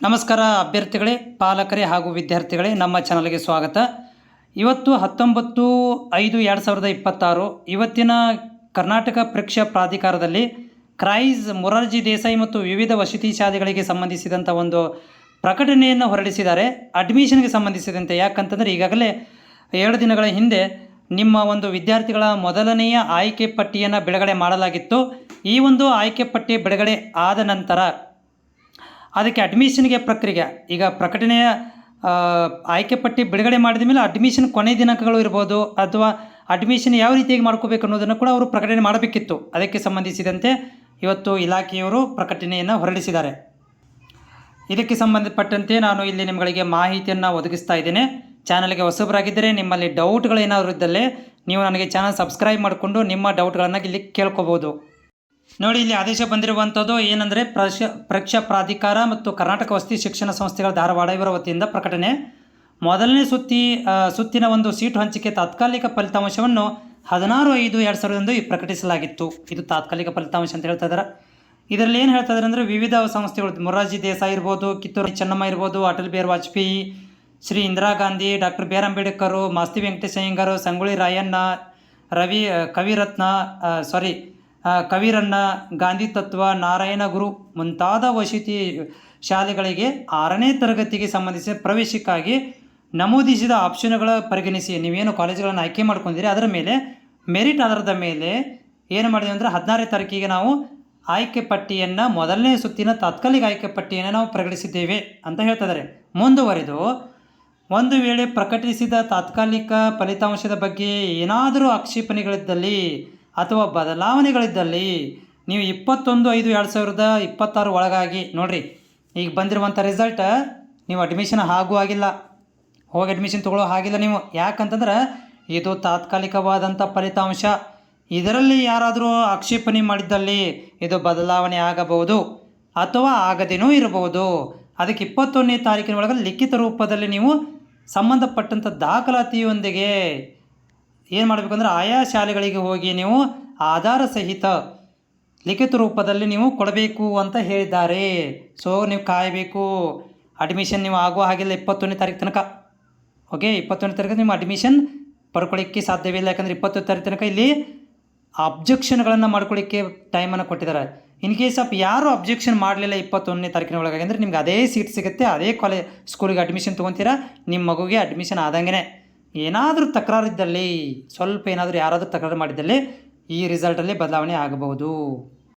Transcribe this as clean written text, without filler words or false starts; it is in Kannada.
ನಮಸ್ಕಾರ ಅಭ್ಯರ್ಥಿಗಳೇ, ಪಾಲಕರೇ ಹಾಗೂ ವಿದ್ಯಾರ್ಥಿಗಳೇ, ನಮ್ಮ ಚಾನಲ್ಗೆ ಸ್ವಾಗತ. ಇವತ್ತು 19/5/2026 ಇವತ್ತಿನ ಕರ್ನಾಟಕ ಪರೀಕ್ಷಾ ಪ್ರಾಧಿಕಾರದಲ್ಲಿ ಕ್ರೈಸ್ ಮೊರಾರ್ಜಿ ದೇಸಾಯಿ ಮತ್ತು ವಿವಿಧ ವಸತಿ ಶಾಲೆಗಳಿಗೆ ಸಂಬಂಧಿಸಿದಂಥ ಒಂದು ಪ್ರಕಟಣೆಯನ್ನು ಹೊರಡಿಸಿದ್ದಾರೆ. ಅಡ್ಮಿಷನ್ಗೆ ಸಂಬಂಧಿಸಿದಂತೆ. ಯಾಕಂತಂದರೆ ಈಗಾಗಲೇ 2 ದಿನಗಳ ಹಿಂದೆ ನಿಮ್ಮ ಒಂದು ವಿದ್ಯಾರ್ಥಿಗಳ ಮೊದಲನೆಯ ಆಯ್ಕೆ ಪಟ್ಟಿಯನ್ನು ಬಿಡುಗಡೆ ಮಾಡಲಾಗಿತ್ತು. ಈ ಒಂದು ಆಯ್ಕೆ ಪಟ್ಟಿ ಬಿಡುಗಡೆ ಆದ ನಂತರ ಅದಕ್ಕೆ ಅಡ್ಮಿಷನ್ಗೆ ಪ್ರಕ್ರಿಯೆ ಈಗ ಪ್ರಕಟಣೆಯ ಆಯ್ಕೆ ಪಟ್ಟಿ ಬಿಡುಗಡೆ ಮಾಡಿದ ಮೇಲೆ ಅಡ್ಮಿಷನ್ ಕೊನೆ ದಿನಾಂಕಗಳು ಇರ್ಬೋದು ಅಥವಾ ಅಡ್ಮಿಷನ್ ಯಾವ ರೀತಿಯಾಗಿ ಮಾಡ್ಕೋಬೇಕು ಅನ್ನೋದನ್ನು ಕೂಡ ಅವರು ಪ್ರಕಟಣೆ ಮಾಡಬೇಕಿತ್ತು. ಅದಕ್ಕೆ ಸಂಬಂಧಿಸಿದಂತೆ ಇವತ್ತು ಇಲಾಖೆಯವರು ಪ್ರಕಟಣೆಯನ್ನು ಹೊರಡಿಸಿದ್ದಾರೆ. ಇದಕ್ಕೆ ಸಂಬಂಧಪಟ್ಟಂತೆ ನಾನು ಇಲ್ಲಿ ನಿಮಗೆ ಮಾಹಿತಿಯನ್ನು ಒದಗಿಸ್ತಾ ಇದ್ದೇನೆ. ಚಾನಲ್ಗೆ ಹೊಸಬರಾಗಿದ್ದರೆ ನಿಮ್ಮಲ್ಲಿ ಡೌಟ್ಗಳೇನಾದರೂ ಇದ್ದಲ್ಲಿ ನೀವು ನನಗೆ ಚಾನಲ್ ಸಬ್ಸ್ಕ್ರೈಬ್ ಮಾಡಿಕೊಂಡು ನಿಮ್ಮ ಡೌಟ್ಗಳನ್ನು ಇಲ್ಲಿ ಕೇಳ್ಕೋಬೋದು. ನೋಡಿ, ಇಲ್ಲಿ ಆದೇಶ ಬಂದಿರುವಂಥದ್ದು ಏನಂದರೆ ಪರೀಕ್ಷಾ ಪ್ರಾಧಿಕಾರ ಮತ್ತು ಕರ್ನಾಟಕ ವಸತಿ ಶಿಕ್ಷಣ ಸಂಸ್ಥೆಗಳ ಧಾರವಾಡ ಇವರ ವತಿಯಿಂದ ಪ್ರಕಟಣೆ. ಮೊದಲನೇ ಸುತ್ತಿನ ಒಂದು ಸೀಟು ಹಂಚಿಕೆ ತಾತ್ಕಾಲಿಕ ಫಲಿತಾಂಶವನ್ನು 16/5/2021 ಪ್ರಕಟಿಸಲಾಗಿತ್ತು. ಇದು ತಾತ್ಕಾಲಿಕ ಫಲಿತಾಂಶ ಅಂತ ಹೇಳ್ತಾ ಇದ್ದಾರೆ. ಇದರಲ್ಲಿ ಏನು ಹೇಳ್ತಾ ಇದ್ದಾರೆ ಅಂದರೆ ವಿವಿಧ ಸಂಸ್ಥೆಗಳು ಮೊರಾರ್ಜಿ ದೇಸಾಯಿ ಇರ್ಬೋದು, ಕಿತ್ತೂರು ಚೆನ್ನಮ್ಮ ಇರ್ಬೋದು, Atal Bihari Vajpayee, Shri Indira Gandhi, doctor B R Ambedkar, Masti Venkatesha Iyengar, Sangolli Rayanna, Kaviranna, Gandhi ತತ್ವ, ನಾರಾಯಣ ಗುರು ಮುಂತಾದ ವಸತಿ ಶಾಲೆಗಳಿಗೆ 6ನೇ ತರಗತಿಗೆ ಸಂಬಂಧಿಸಿದ ಪ್ರವೇಶಕ್ಕಾಗಿ ನಮೂದಿಸಿದ ಆಪ್ಷನ್ಗಳ ಪರಿಗಣಿಸಿ ನೀವೇನು ಕಾಲೇಜುಗಳನ್ನು ಆಯ್ಕೆ ಮಾಡ್ಕೊಂಡಿರಿ ಅದರ ಮೇಲೆ ಮೆರಿಟ್ ಆಧಾರದ ಮೇಲೆ ಏನು ಮಾಡಿದ್ವಿ ಅಂದರೆ 16ನೇ ತಾರೀಕಿಗೆ ನಾವು ಆಯ್ಕೆ ಪಟ್ಟಿಯನ್ನು ಮೊದಲನೇ ಸುತ್ತಿನ ತಾತ್ಕಾಲಿಕ ಆಯ್ಕೆ ಪಟ್ಟಿಯನ್ನು ನಾವು ಪ್ರಕಟಿಸಿದ್ದೇವೆ ಅಂತ ಹೇಳ್ತಿದ್ದಾರೆ. ಮುಂದುವರೆದು ಒಂದು ವೇಳೆ ಪ್ರಕಟಿಸಿದ ತಾತ್ಕಾಲಿಕ ಫಲಿತಾಂಶದ ಬಗ್ಗೆ ಏನಾದರೂ ಆಕ್ಷೇಪಣೆಗಳಿದ್ದಲ್ಲಿ ಅಥವಾ ಬದಲಾವಣೆಗಳಿದ್ದಲ್ಲಿ ನೀವು 21/5/2026 ಒಳಗಾಗಿ ನೋಡಿರಿ, ಈಗ ಬಂದಿರುವಂಥ ರಿಸಲ್ಟ್ ನೀವು ಅಡ್ಮಿಷನ್ ಹಾಗೂ ಆಗಿಲ್ಲ, ಹೋಗಿ ಅಡ್ಮಿಷನ್ ತೊಗೊಳ್ಳೋ ಹಾಗಿಲ್ಲ ನೀವು. ಯಾಕಂತಂದ್ರೆ ಇದು ತಾತ್ಕಾಲಿಕವಾದಂಥ ಫಲಿತಾಂಶ. ಇದರಲ್ಲಿ ಯಾರಾದರೂ ಆಕ್ಷೇಪಣೆ ಮಾಡಿದ್ದಲ್ಲಿ ಇದು ಬದಲಾವಣೆ ಆಗಬಹುದು ಅಥವಾ ಆಗದೇನೂ ಇರಬಹುದು. ಅದಕ್ಕೆ 21ನೇ ತಾರೀಕಿನ ಒಳಗೆ ಲಿಖಿತ ರೂಪದಲ್ಲಿ ನೀವು ಸಂಬಂಧಪಟ್ಟಂಥ ದಾಖಲಾತಿಯೊಂದಿಗೆ ಏನು ಮಾಡಬೇಕಂದ್ರೆ ಆಯಾ ಶಾಲೆಗಳಿಗೆ ಹೋಗಿ ನೀವು ಆಧಾರ ಸಹಿತ ಲಿಖಿತ ರೂಪದಲ್ಲಿ ನೀವು ಕೊಡಬೇಕು ಅಂತ ಹೇಳಿದ್ದಾರೆ. ಸೊ ನೀವು ಕಾಯಬೇಕು. ಅಡ್ಮಿಷನ್ ನೀವು ಆಗುವ ಹಾಗಿಲ್ಲ 21ನೇ ತಾರೀಕು ತನಕ. ಓಕೆ, 21ನೇ ತಾರೀಕು ನಿಮ್ಮ ಅಡ್ಮಿಷನ್ ಪಡ್ಕೊಳ್ಳಿಕ್ಕೆ ಸಾಧ್ಯವಿಲ್ಲ. ಯಾಕಂದರೆ 20 ತಾರೀಕು ತನಕ ಇಲ್ಲಿ ಅಬ್ಜೆಕ್ಷನ್ಗಳನ್ನು ಮಾಡ್ಕೊಳ್ಳಿಕ್ಕೆ ಟೈಮನ್ನು ಕೊಟ್ಟಿದ್ದಾರೆ. ಇನ್ ಕೇಸ್ ಆಫ್ ಯಾರು ಅಬ್ಜೆಕ್ಷನ್ ಮಾಡಲಿಲ್ಲ 21ನೇ ತಾರೀಕಿನ ಒಳಗಾಗಿ ಅಂದರೆ ನಿಮ್ಗೆ ಅದೇ ಸೀಟ್ ಸಿಗುತ್ತೆ, ಅದೇ ಸ್ಕೂಲಿಗೆ ಅಡ್ಮಿಷನ್ ತೊಗೊತೀರಾ, ನಿಮ್ಮ ಮಗುಗೆ ಅಡ್ಮಿಷನ್ ಆದಂಗೆ. ಏನಾದರೂ ತಕರಾರಿದ್ದಲ್ಲಿ, ಸ್ವಲ್ಪ ಏನಾದರೂ ಯಾರಾದರೂ ತಕರಾರು ಮಾಡಿದ್ದಲ್ಲಿ ಈ ರಿಸಲ್ಟಲ್ಲಿ ಬದಲಾವಣೆ ಆಗಬಹುದು.